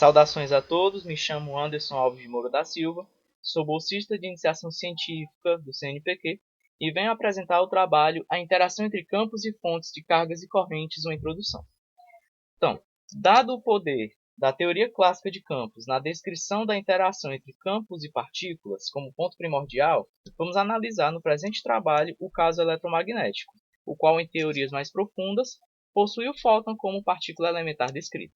Saudações a todos, me chamo Anderson Alves de Moura da Silva, sou bolsista de iniciação científica do CNPq e venho apresentar o trabalho A Interação entre Campos e Fontes de Cargas e Correntes, uma introdução. Então, dado o poder da teoria clássica de campos na descrição da interação entre campos e partículas como ponto primordial, vamos analisar no presente trabalho o caso eletromagnético, o qual, em teorias mais profundas, possui o fóton como partícula elementar descrita.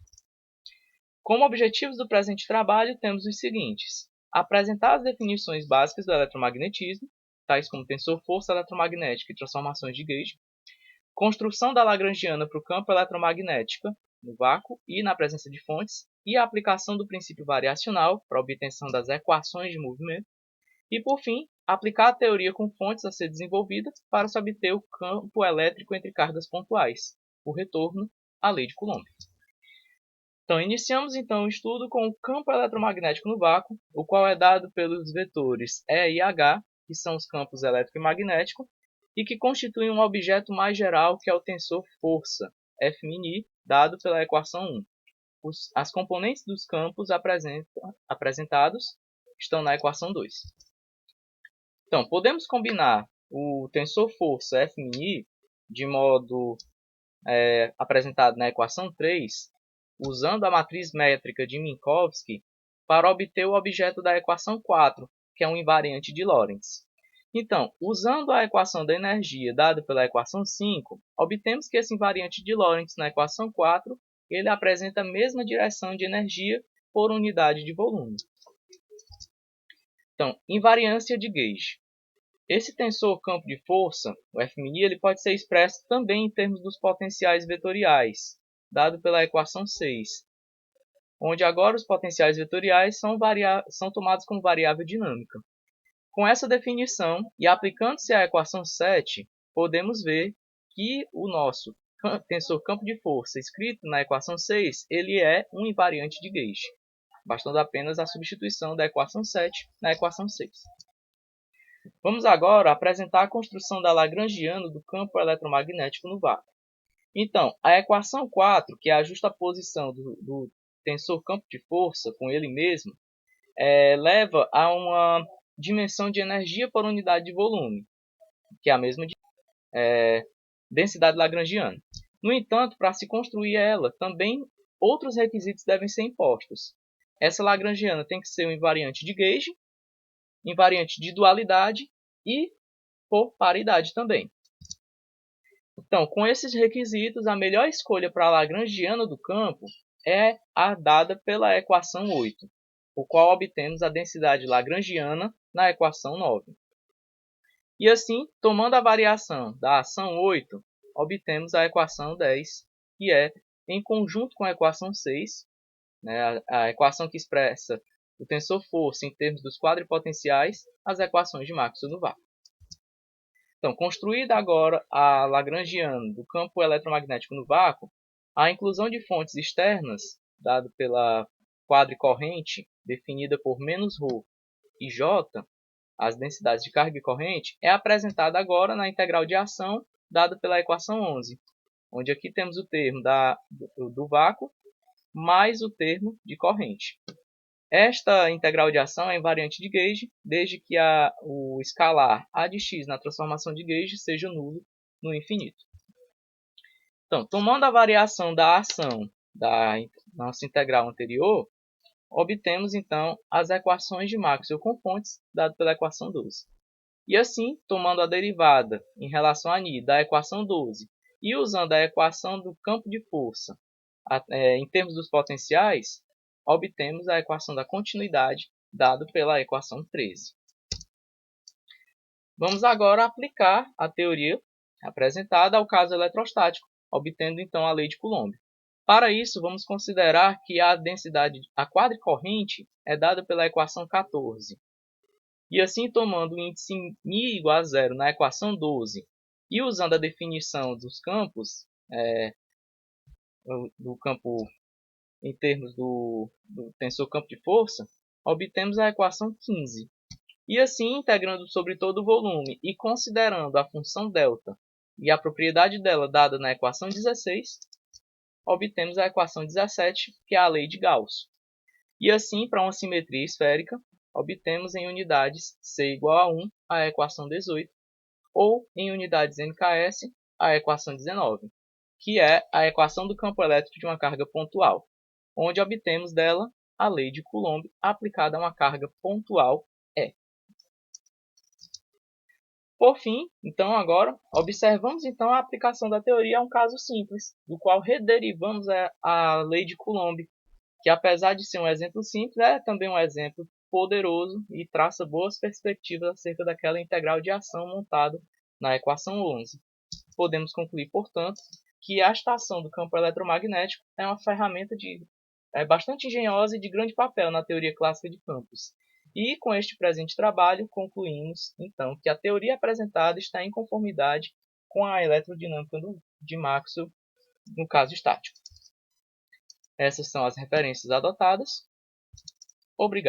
Como objetivos do presente trabalho, temos os seguintes: apresentar as definições básicas do eletromagnetismo, tais como tensor-força eletromagnética e transformações de gauge, construção da lagrangiana para o campo eletromagnético no vácuo e na presença de fontes, e a aplicação do princípio variacional para a obtenção das equações de movimento, e, por fim, aplicar a teoria com fontes a ser desenvolvida para se obter o campo elétrico entre cargas pontuais, o retorno à lei de Coulomb. Então, iniciamos então o estudo com o campo eletromagnético no vácuo, o qual é dado pelos vetores E e H, que são os campos elétrico e magnético, e que constituem um objeto mais geral que é o tensor força, F∞I, dado pela equação 1. As componentes dos campos apresentados estão na equação 2. Então, podemos combinar o tensor força F∞I de modo apresentado na equação 3, usando a matriz métrica de Minkowski, para obter o objeto da equação 4, que é um invariante de Lorentz. Então, usando a equação da energia dada pela equação 5, obtemos que esse invariante de Lorentz na equação 4 ele apresenta a mesma direção de energia por unidade de volume. Então, invariância de gauge. Esse tensor campo de força, o F∞I, ele pode ser expresso também em termos dos potenciais vetoriais, dado pela equação 6, onde agora os potenciais vetoriais são tomados como variável dinâmica. Com essa definição e aplicando-se à equação 7, podemos ver que o nosso tensor campo de força escrito na equação 6, ele é um invariante de gauge, bastando apenas a substituição da equação 7 na equação 6. Vamos agora apresentar a construção da lagrangiana do campo eletromagnético no vácuo. Então, a equação 4, que é a justaposição do tensor campo de força com ele mesmo, leva a uma dimensão de energia por unidade de volume, que é a mesma densidade lagrangiana. No entanto, para se construir ela, também outros requisitos devem ser impostos. Essa lagrangiana tem que ser um invariante de gauge, invariante de dualidade e por paridade também. Então, com esses requisitos, a melhor escolha para a lagrangiana do campo é a dada pela equação 8, o qual obtemos a densidade lagrangiana na equação 9. E assim, tomando a variação da ação 8, obtemos a equação 10, que é, em conjunto com a equação 6, a equação que expressa o tensor força em termos dos quadripotenciais, as equações de Maxwell no vácuo. Então, construída agora a lagrangiana do campo eletromagnético no vácuo, a inclusão de fontes externas, dado pela quadricorrente definida por -ρ e J, as densidades de carga e corrente, é apresentada agora na integral de ação dada pela equação 11, onde aqui temos o termo do vácuo mais o termo de corrente. Esta integral de ação é invariante de gauge, desde que o escalar a de x na transformação de gauge seja nulo no infinito. Então, tomando a variação da ação da nossa integral anterior, obtemos então as equações de Maxwell com fontes dadas pela equação 12. E assim, tomando a derivada em relação a Ni da equação 12 e usando a equação do campo de força em termos dos potenciais, obtemos a equação da continuidade dada pela equação 13. Vamos agora aplicar a teoria apresentada ao caso eletrostático, obtendo então a lei de Coulomb. Para isso, vamos considerar que a quadricorrente é dada pela equação 14. E assim, tomando o índice μ igual a zero na equação 12 e usando a definição dos campos, do campo em termos do tensor campo de força, obtemos a equação 15. E assim, integrando sobre todo o volume e considerando a função delta e a propriedade dela dada na equação 16, obtemos a equação 17, que é a lei de Gauss. E assim, para uma simetria esférica, obtemos em unidades C igual a 1 a equação 18, ou em unidades MKS a equação 19, que é a equação do campo elétrico de uma carga pontual, onde obtemos dela a lei de Coulomb aplicada a uma carga pontual E. Por fim, então agora, observamos então a aplicação da teoria a um caso simples, do qual rederivamos a lei de Coulomb, que apesar de ser um exemplo simples, é também um exemplo poderoso e traça boas perspectivas acerca daquela integral de ação montada na equação 11. Podemos concluir, portanto, que a estação do campo eletromagnético é uma ferramenta bastante engenhosa e de grande papel na teoria clássica de campos. E com este presente trabalho, concluímos, então, que a teoria apresentada está em conformidade com a eletrodinâmica de Maxwell, no caso estático. Essas são as referências adotadas. Obrigado.